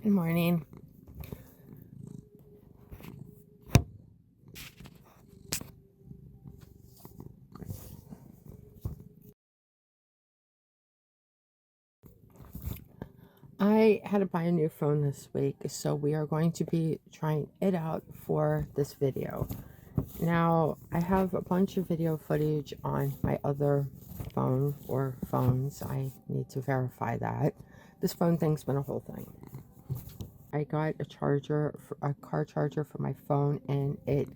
Good morning. I had to buy a new phone this week, so we are going to be trying it out for this video. Now, I have a bunch of video footage on my other phone or phones. I need to verify that. This phone thing's been a whole thing. I got a charger, a car charger for my phone, and it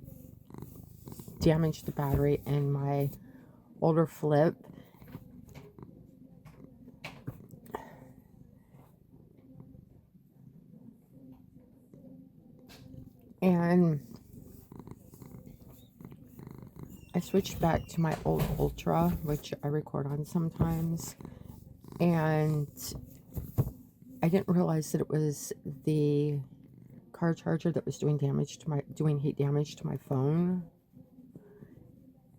damaged the battery in my older Flip. And I switched back to my old Ultra, which I record on sometimes, and I didn't realize that it was the car charger that was doing heat damage to my phone.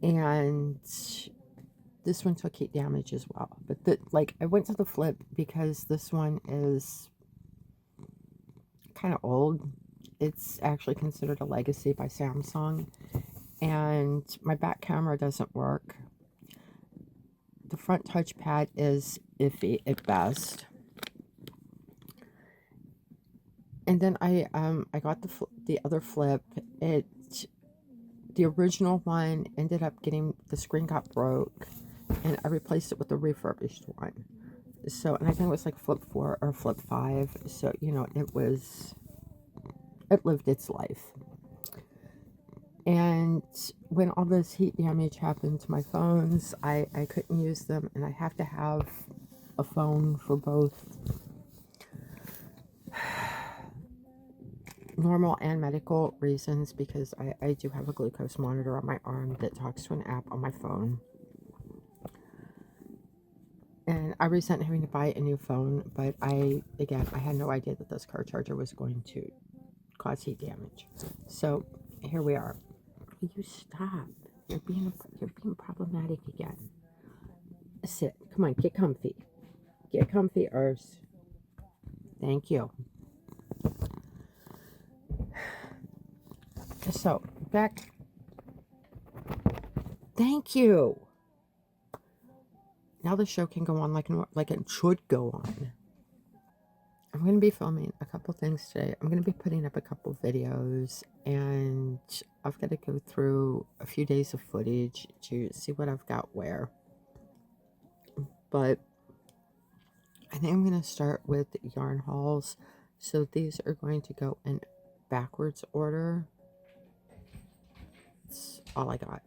And this one took heat damage as well. But I went to the Flip because this one is kind of old. It's actually considered a legacy by Samsung, and my back camera doesn't work. The front touchpad is iffy at best. And then I got the other Flip. The original one ended up the screen got broke, and I replaced it with a refurbished one. So, and I think it was like Flip 4 or Flip 5. So, you know, it lived its life. And when all this heat damage happened to my phones, I couldn't use them, and I have to have a phone for both normal and medical reasons, because I do have a glucose monitor on my arm that talks to an app on my phone. And I resent having to buy a new phone, but I had no idea that this car charger was going to cause heat damage. So here we are. Will you stop? You're being problematic again. Sit. Come on, get comfy. Get comfy, Urz. Thank you. So, back. Thank you. Now the show can go on like it should go on. I'm going to be filming a couple things today. I'm going to be putting up a couple videos, and I've got to go through a few days of footage to see what I've got where. But I think I'm going to start with yarn hauls. So these are going to go in backwards order. That's all I got.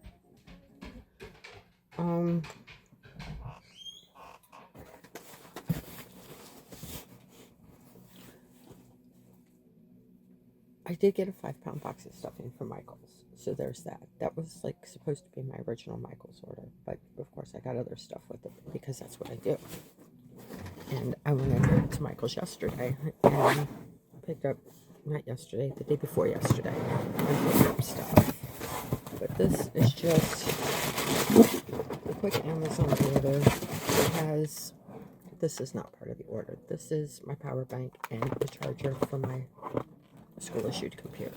I did get a 5-pound box of stuffing from Michael's, so there's that. That was like supposed to be my original Michael's order, but of course I got other stuff with it because that's what I do. And I went to Michael's yesterday and picked up, not yesterday, the day before yesterday, and picked up stuff. But this is just a quick Amazon order. It has, this is not part of the order. This is my power bank and the charger for my school-issued computer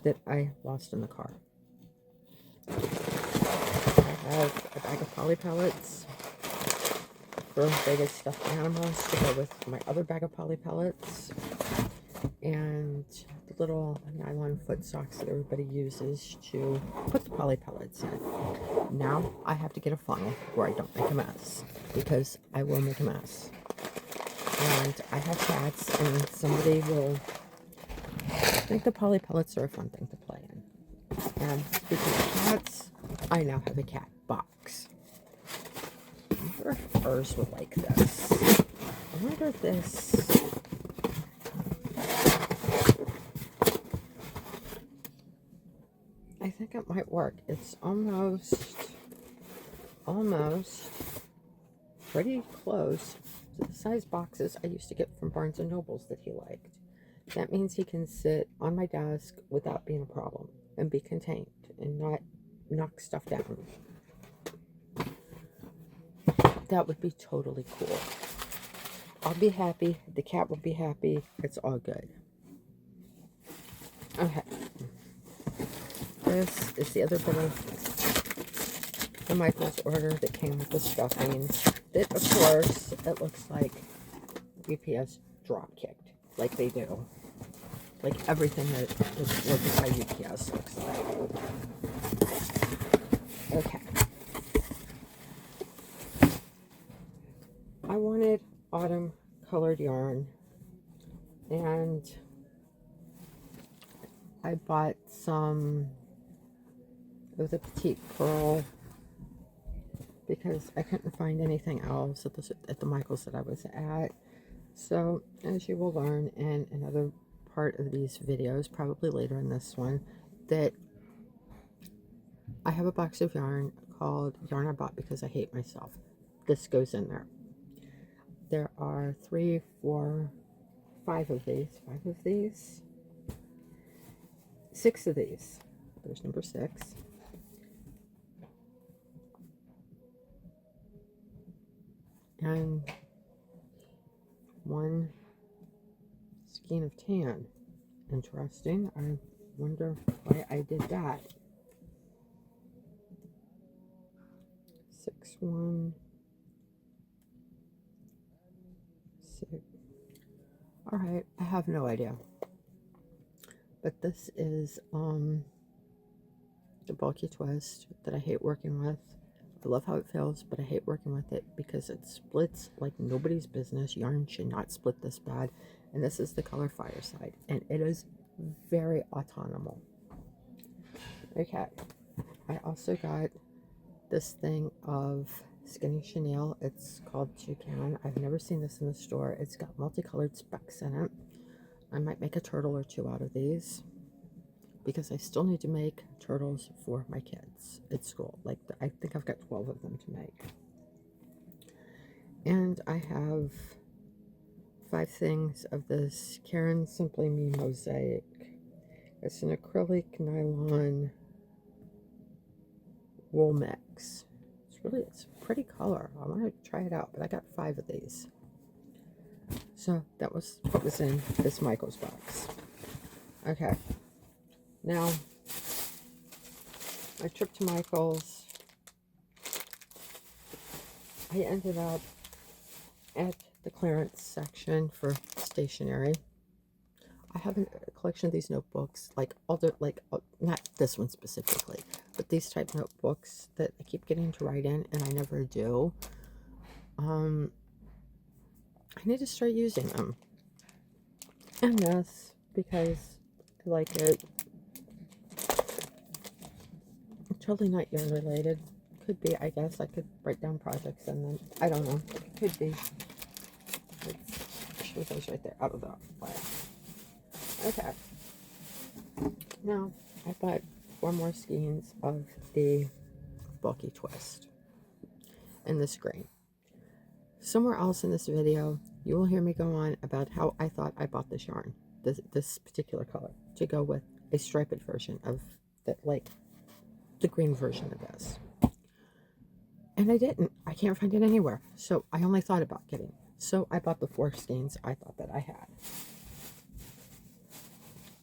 that I lost in the car. I have a bag of poly pellets for big stuffed animals to go with my other bag of poly pellets, and the little nylon foot socks that everybody uses to put the poly pellets in. Now I have to get a funnel where I don't make a mess, because I will make a mess. And I have cats, and somebody will think the poly pellets are a fun thing to play in. And speaking of cats, I now have a cat box. I wonder if Urz would like this. I wonder if this... I think it might work. It's almost pretty close to the size boxes I used to get from Barnes & Nobles that he liked. That means he can sit on my desk without being a problem and be contained and not knock stuff down. That would be totally cool. I'll be happy. The cat will be happy. It's all good. Okay. This is the other bit of the Michael's order that came with the stuffing. That, of course, it looks like UPS drop-kicked, like they do. Like everything that is ordered by UPS looks like. Okay. I wanted autumn colored yarn, and I bought some of the petite pearl because I couldn't find anything else at the Michael's that I was at. So, as you will learn in another part of these videos, probably later in this one, that I have a box of yarn called Yarn I Bought Because I Hate Myself. This goes in there. There are 3, 4, 5 of these. 6 of these. There's number 6. And 1 skein of tan. Interesting. I wonder why I did that. 6, 1, 6. All right, I have no idea. But this is the bulky twist that I hate working with. I love how it feels, but I hate working with it because it splits like nobody's business. Yarn should not split this bad. And this is the color Fireside, and it is very autonomous. Okay, I also got this thing of Skinny Chenille. It's called Toucan. I've never seen this in the store. It's got multicolored specks in it. I might make a turtle or 2 out of these because I still need to make turtles for my kids at school. Like, I think I've got 12 of them to make. And I have 5 things of this Karen Simply Me mosaic. It's an acrylic nylon wool mix. It's a pretty color. I want to try it out, but I got 5 of these. So that was what was in this Michael's box. Okay. Now, my trip to Michael's, I ended up at the clearance section for stationery. I have a collection of these notebooks, not this one specifically, but these type notebooks that I keep getting to write in, and I never do. I need to start using them. And this, because I like it. Totally not yarn related. Could be, I guess. I could write down projects and then, I don't know. Could be. Let's show those right there out of the way. Okay. Now, I bought 4 more skeins of the bulky twist in this green. Somewhere else in this video, you will hear me go on about how I thought I bought this yarn, this particular color, to go with a striped version of the green version of this. And I didn't. I can't find it anywhere. So I only thought about getting. So I bought the 4 skeins I thought that I had.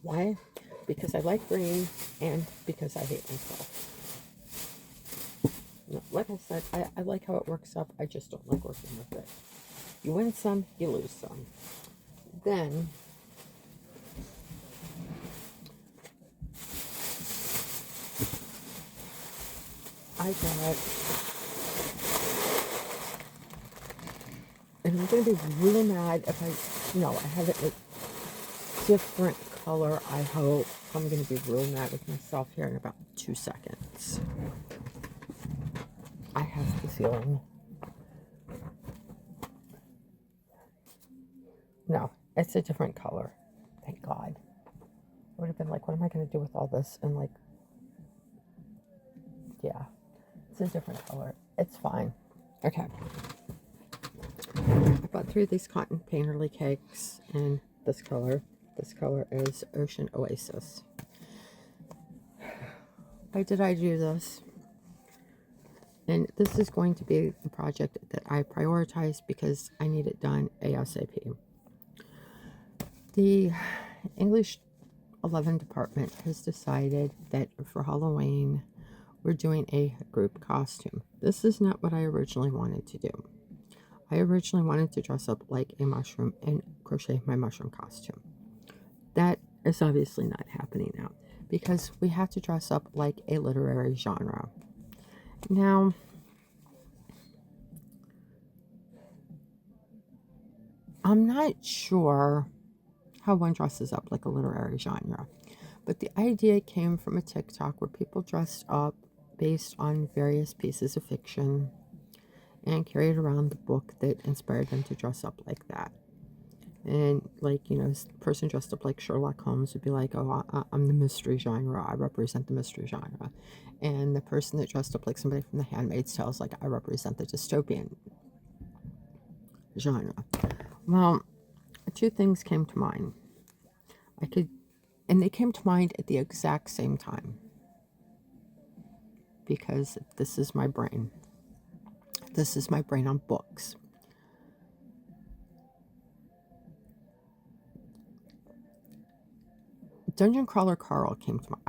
Why? Because I like green and because I hate myself. Like I said, I like how it works up. I just don't like working with it. You win some, you lose some. Then I got, and I'm going to be really mad if I have it a different color, I hope. I'm going to be real mad with myself here in about 2 seconds. I have the feeling. No, it's a different color. Thank God. I would have been like, what am I going to do with all this? And like, yeah, it's a different color. It's fine. Okay. I bought 3 of these cotton painterly cakes in this color. This color is Ocean Oasis. Why did I do this? And this is going to be the project that I prioritize because I need it done ASAP. The English 11 department has decided that for Halloween, we're doing a group costume. This is not what I originally wanted to do. I originally wanted to dress up like a mushroom and crochet my mushroom costume. That is obviously not happening now because we have to dress up like a literary genre. Now, I'm not sure how one dresses up like a literary genre, but the idea came from a TikTok where people dressed up based on various pieces of fiction and carried around the book that inspired them to dress up like that. And, like, you know, the person dressed up like Sherlock Holmes would be like, oh, I'm the mystery genre. I represent the mystery genre. And the person that dressed up like somebody from The Handmaid's Tale is like, I represent the dystopian genre. Well, two things came to mind. And they came to mind at the exact same time. Because this is my brain. This is my brain on books. Dungeon Crawler Carl came to mind.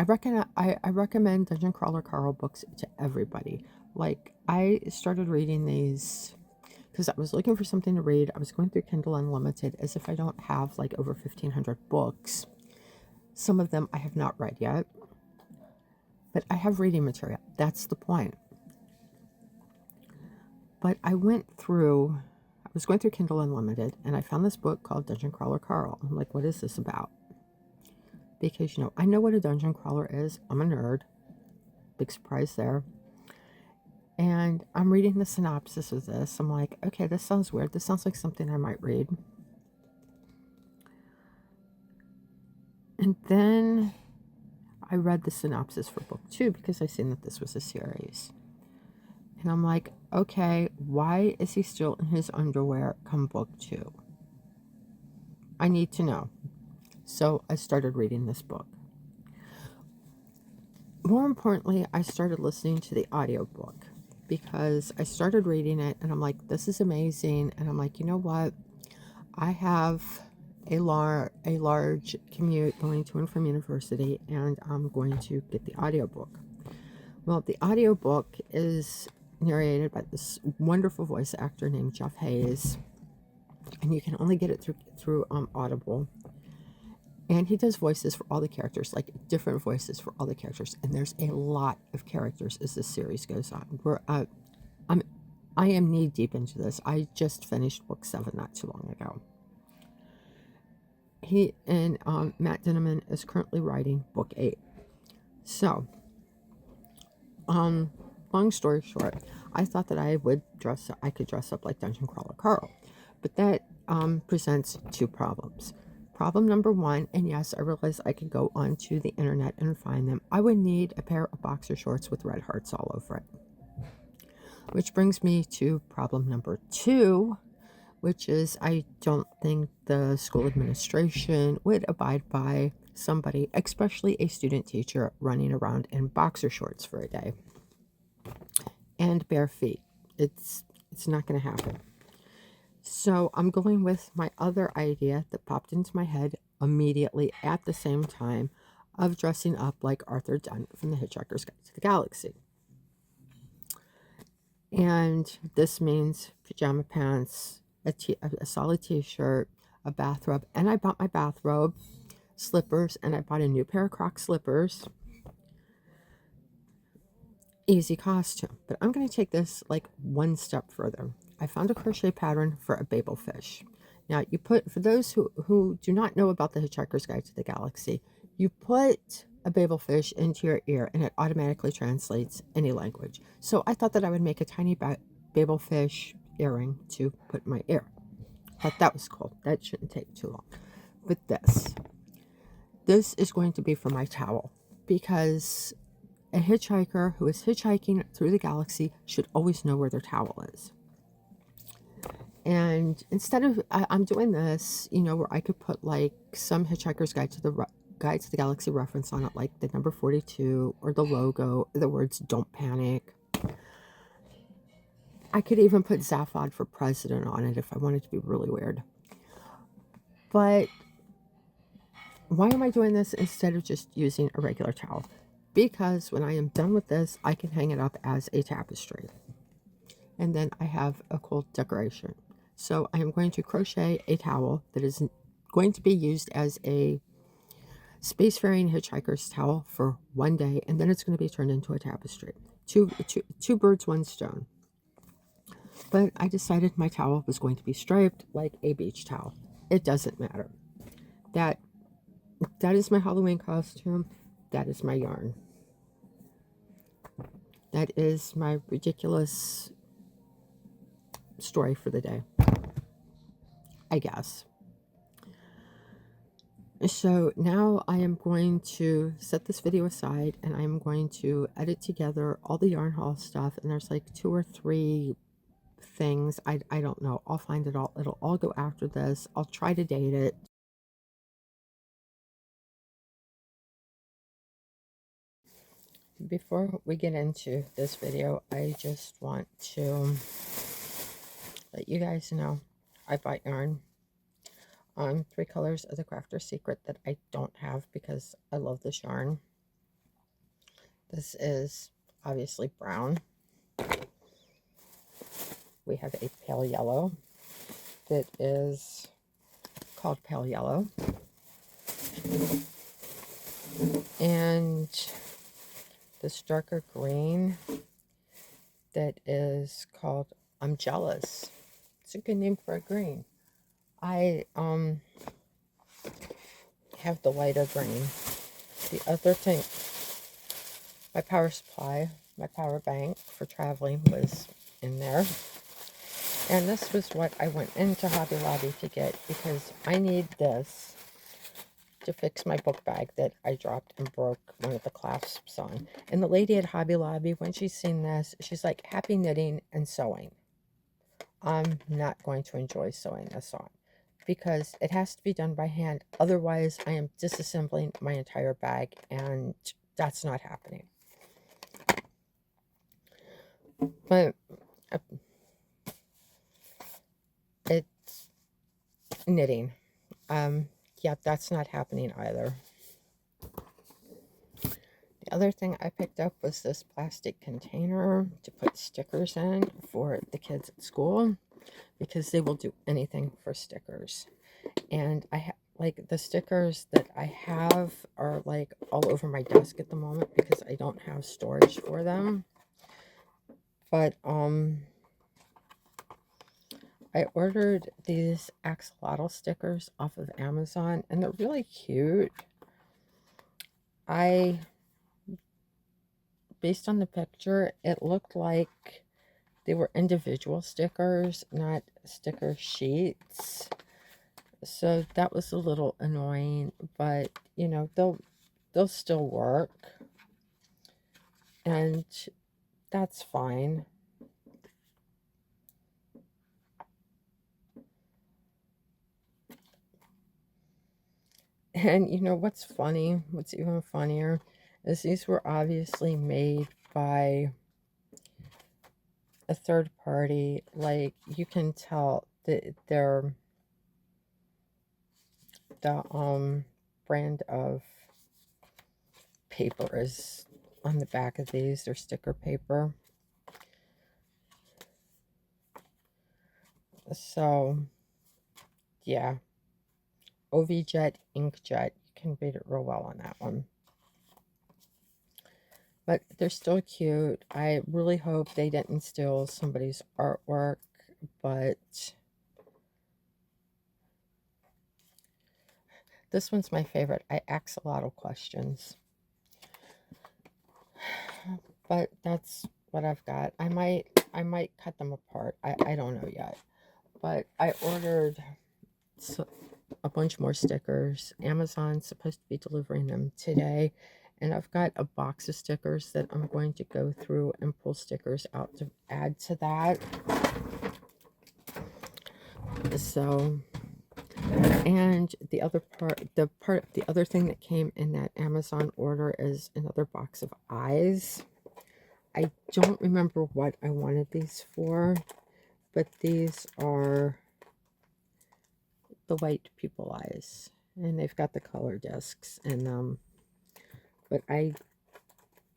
I recommend Dungeon Crawler Carl books to everybody. Like, I started reading these because I was looking for something to read. I was going through Kindle Unlimited as if I don't have like over 1,500 books. Some of them I have not read yet, but I have reading material. That's the point. But I was going through Kindle Unlimited, and I found this book called Dungeon Crawler Carl. I'm like, what is this about? Because, you know, I know what a dungeon crawler is. I'm a nerd. Big surprise there. And I'm reading the synopsis of this. I'm like, okay, this sounds weird. This sounds like something I might read. And then I read the synopsis for book 2 because I seen that this was a series. And I'm like, okay, why is he still in his underwear come book 2? I need to know. So I started reading this book. More importantly, I started listening to the audiobook because I started reading it and I'm like, this is amazing. And I'm like, you know what? I have a large commute going to and from university, and I'm going to get the audiobook. Well, the audiobook is narrated by this wonderful voice actor named Jeff Hayes, and you can only get it through Audible. And he does voices for all the characters, like different voices for all the characters. And there's a lot of characters as this series goes on. I am knee deep into this. I just finished book 7 not too long ago. Matt Dinneman is currently writing book 8. So, long story short, I thought that I could dress up like Dungeon Crawler Carl, but that presents two problems. Problem number 1, and yes, I realize I could go onto the internet and find them. I would need a pair of boxer shorts with red hearts all over it. Which brings me to problem number 2, which is I don't think the school administration would abide by somebody, especially a student teacher, running around in boxer shorts for a day and bare feet. It's not going to happen. So I'm going with my other idea that popped into my head immediately at the same time of dressing up like Arthur Dent from The Hitchhiker's Guide to the Galaxy. And this means pajama pants, a solid t-shirt, a bathrobe, and I bought my bathrobe, slippers, and I bought a new pair of Croc slippers. Easy costume. But I'm going to take this like one step further. I found a crochet pattern for a babel fish. Now, for those who do not know about The Hitchhiker's Guide to the Galaxy, you put a babel fish into your ear and it automatically translates any language. So I thought that I would make a tiny babel fish earring to put in my ear. Thought that was cool. That shouldn't take too long. But this is going to be for my towel, because a hitchhiker who is hitchhiking through the galaxy should always know where their towel is. And instead of, I'm doing this, you know, where I could put like some Hitchhiker's Guide to the Galaxy reference on it, like the number 42 or the logo, the words "Don't Panic." I could even put Zaphod for president on it if I wanted to be really weird. But why am I doing this instead of just using a regular towel? Because when I am done with this, I can hang it up as a tapestry. And then I have a cool decoration. So I am going to crochet a towel that is going to be used as a spacefaring hitchhiker's towel for one day, and then it's going to be turned into a tapestry. Two birds, one stone. But I decided my towel was going to be striped like a beach towel. It doesn't matter. That is my Halloween costume. That is my yarn. That is my ridiculous story for the day, I guess. So now I am going to set this video aside and I'm going to edit together all the yarn haul stuff, and there's like 2 or 3 things. I don't know. I'll find it all. It'll all go after this. I'll try to date it. Before we get into this video, I just want to let you guys know I bought yarn on 3 colors of the Crafter's Secret that I don't have because I love this yarn. This is obviously brown. We have a pale yellow that is called pale yellow. And this darker green that is called I'm Jealous. It's a good name for a green. I have the lighter green. The other thing, my power supply, my power bank for traveling was in there. And this was what I went into Hobby Lobby to get because I need this to fix my book bag that I dropped and broke one of the clasps on. And the lady at Hobby Lobby, when she's seen this, she's like, happy knitting and sewing. I'm not going to enjoy sewing this on because it has to be done by hand. Otherwise, I am disassembling my entire bag, and that's not happening. But it's knitting. Yeah, that's not happening either. The other thing I picked up was this plastic container to put stickers in for the kids at school because they will do anything for stickers. And I have, like, the stickers that I have are like all over my desk at the moment because I don't have storage for them. But I ordered these axolotl stickers off of Amazon, and they're really cute. Based on the picture, it looked like they were individual stickers, not sticker sheets. So that was a little annoying, but you know, they'll still work. And that's fine. And you know what's funny? What's even funnier is these were obviously made by a third party. Like, you can tell that they're the brand of paper is on the back of these. They're sticker paper. So yeah, OVJet, Inkjet. You can read it real well on that one. But they're still cute. I really hope they didn't steal somebody's artwork, but this one's my favorite. I axolotl questions. But that's what I've got. I might cut them apart. I don't know yet. But I ordered a bunch more stickers. Amazon's supposed to be delivering them today. And I've got a box of stickers that I'm going to go through and pull stickers out to add to that. So, and the other thing that came in that Amazon order is another box of eyes I don't remember what I wanted these for, but these are the white pupil eyes, and they've got the color discs in them. But I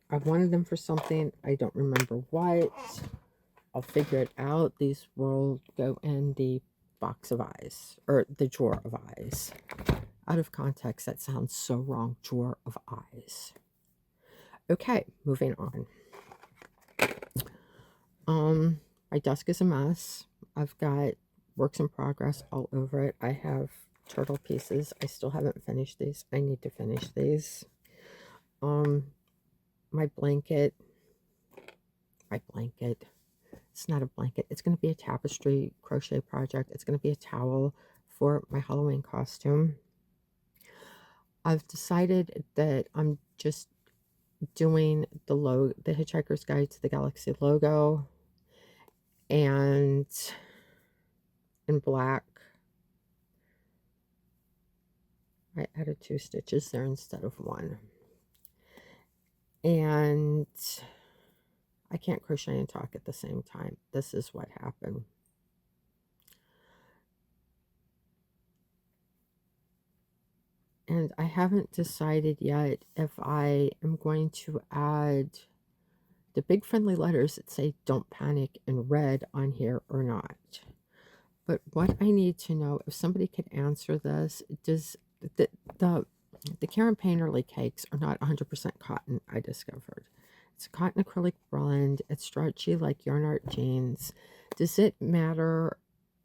wanted them for something. I don't remember what. I'll figure it out. These will go in the box of eyes, or the drawer of eyes. Out of context, that sounds so wrong. Drawer of eyes. Okay, moving on. My desk is a mess. I've got works in progress all over it. I have turtle pieces. I still haven't finished these. I need to finish these. My blanket. It's not a blanket. It's going to be a tapestry crochet project. It's going to be a towel for my Halloween costume. I've decided that I'm just doing the Hitchhiker's Guide to the Galaxy logo, and in black. I added 2 stitches there instead of 1. And I can't crochet and talk at the same time. This is what happened. And I haven't decided yet if I am going to add the big friendly letters that say "Don't Panic" in red on here or not. But what I need to know, if somebody could answer this, does the Karen Painterly cakes are not 100% cotton, I discovered. It's a cotton acrylic blend. It's stretchy like yarn art jeans. Does it matter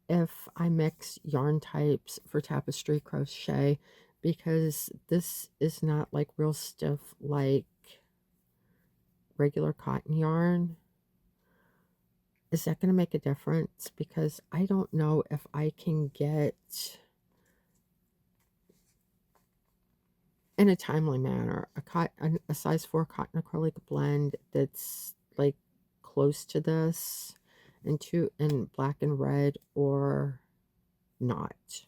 if I mix yarn types for tapestry crochet? Because this is not like real stiff like regular cotton yarn. Is that going to make a difference? Because I don't know if I can get, in a timely manner, a size 4 cotton acrylic blend that's like close to this in black and red, or not.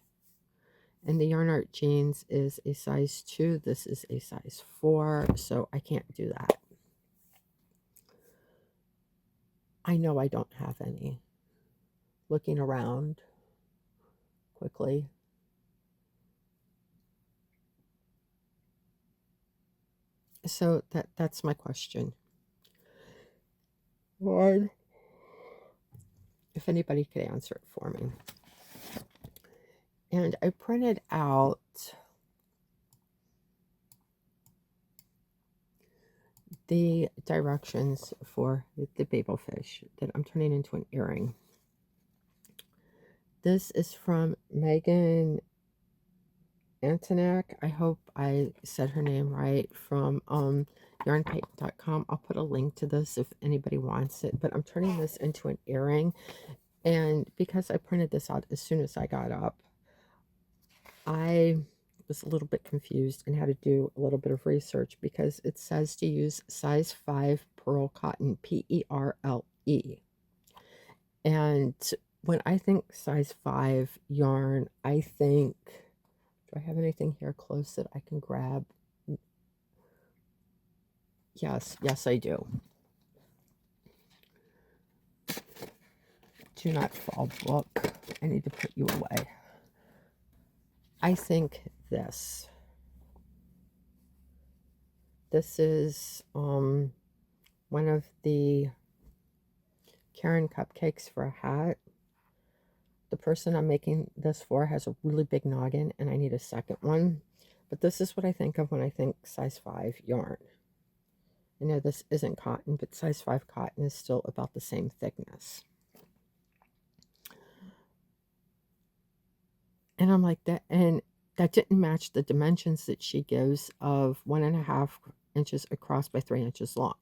And the yarn art jeans is a size 2. This is a size 4, so I can't do that. I know I don't have any. Looking around quickly. So that's my question. Lord, if anybody could answer it for me. And I printed out the directions for the babelfish that I'm turning into an earring. This is from Megan Antonak. I hope I said her name right, from yarnpaint.com. I'll put a link to this if anybody wants it, but I'm turning this into an earring. And because I printed this out as soon as I got up, I was a little bit confused and had to do a little bit of research, because it says to use size 5 pearl cotton, P-E-R-L-E. And when I think size 5 yarn, I think, do I have anything here close that I can grab? Yes, I do. Do not fall, book. I need to put you away. I think this is one of the Karen cupcakes for a hat. The person I'm making this for has a really big noggin, and I need a second one. But this is what I think of when I think size 5 yarn. I know this isn't cotton, but size 5 cotton is still about the same thickness. And I'm like, that, and that didn't match the dimensions that she gives of 1.5 inches across by 3 inches long.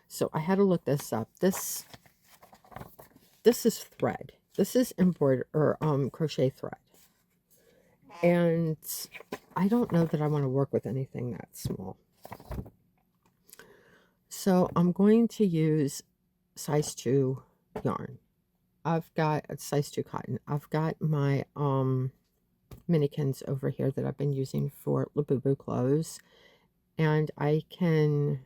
So I had to look this up. This is thread. This is embroidered or crochet thread. And I don't know that I want to work with anything that small. So I'm going to use size 2 yarn. I've got a size 2 cotton. I've got my minikins over here that I've been using for Labubu clothes, and I can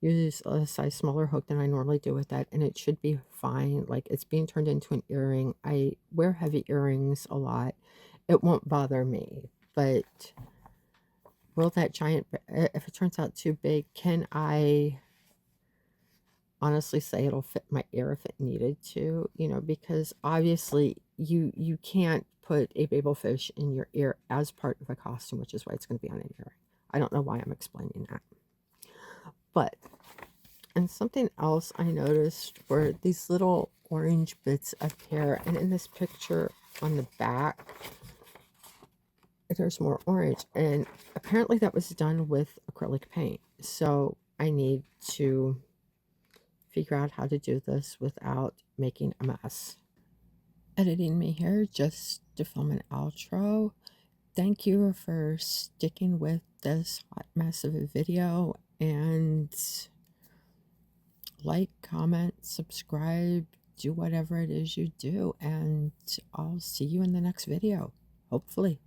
use a size smaller hook than I normally do with that, and it should be fine. Like, it's being turned into an earring. I wear heavy earrings a lot. It won't bother me, but will that giant, if it turns out too big, can I honestly say it'll fit my ear if it needed to? You know, because obviously you can't put a babel fish in your ear as part of a costume, which is why it's going to be on an earring. I don't know why I'm explaining that. But, and something else I noticed were these little orange bits of hair, and in this picture on the back, there's more orange, and apparently that was done with acrylic paint. So I need to figure out how to do this without making a mess. Editing me here just to film an outro. Thank you for sticking with this hot mess of a video, and like, comment, subscribe, do whatever it is you do, and I'll see you in the next video, hopefully.